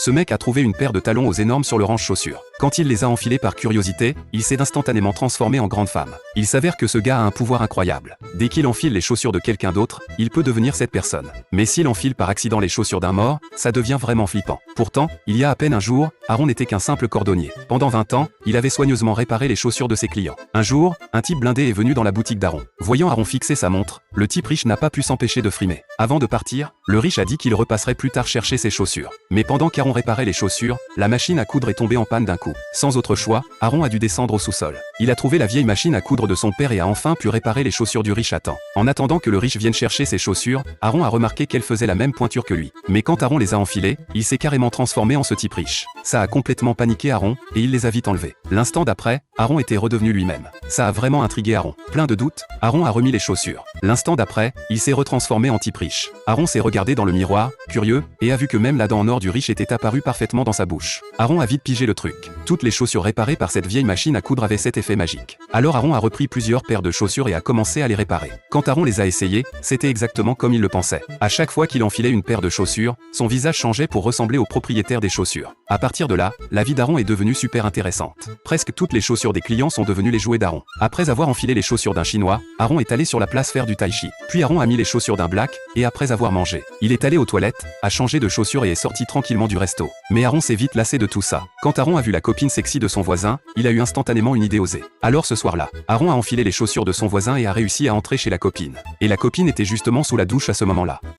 Ce mec a trouvé une paire de talons aux énormes sur le range chaussures. Quand il les a enfilés par curiosité, il s'est instantanément transformé en grande femme. Il s'avère que ce gars a un pouvoir incroyable. Dès qu'il enfile les chaussures de quelqu'un d'autre, il peut devenir cette personne. Mais s'il enfile par accident les chaussures d'un mort, ça devient vraiment flippant. Pourtant, il y a à peine un jour, Aaron n'était qu'un simple cordonnier. Pendant 20 ans, il avait soigneusement réparé les chaussures de ses clients. Un jour, un type blindé est venu dans la boutique d'Aaron. Voyant Aaron fixer sa montre, le type riche n'a pas pu s'empêcher de frimer. Avant de partir, le riche a dit qu'il repasserait plus tard chercher ses chaussures. Mais pendant qu'Aaron réparait les chaussures, la machine à coudre est tombée en panne d'un coup. Sans autre choix, Aaron a dû descendre au sous-sol. Il a trouvé la vieille machine à coudre de son père et a enfin pu réparer les chaussures du riche à temps. En attendant que le riche vienne chercher ses chaussures, Aaron a remarqué qu'elles faisaient la même pointure que lui. Mais quand Aaron les a enfilées, il s'est carrément transformé en ce type riche. Ça a complètement paniqué Aaron, et il les a vite enlevées. L'instant d'après, Aaron était redevenu lui-même. Ça a vraiment intrigué Aaron. Plein de doutes, Aaron a remis les chaussures. L'instant d'après, il s'est retransformé en type riche. Aaron s'est regardé dans le miroir, curieux, et a vu que même la dent en or du riche était apparue parfaitement dans sa bouche. Aaron a vite pigé le truc. Toutes les chaussures réparées par cette vieille machine à coudre avaient cet effet magique. Alors Aaron a repris plusieurs paires de chaussures et a commencé à les réparer. Quand Aaron les a essayées, c'était exactement comme il le pensait. À chaque fois qu'il enfilait une paire de chaussures, son visage changeait pour ressembler au propriétaire des chaussures. À partir de là, la vie d'Aaron est devenue super intéressante. Presque toutes les chaussures des clients sont devenues les jouets d'Aaron. Après avoir enfilé les chaussures d'un chinois, Aaron est allé sur la place faire du tai chi. Puis Aaron a mis les chaussures d'un black, et après avoir mangé, il est allé aux toilettes, a changé de chaussures et est sorti tranquillement du resto. Mais Aaron s'est vite lassé de tout ça. Quand Aaron a vu la copine sexy de son voisin, il a eu instantanément une idée osée. Alors ce soir-là, Aaron a enfilé les chaussures de son voisin et a réussi à entrer chez la copine. Et la copine était justement sous la douche à ce moment-là.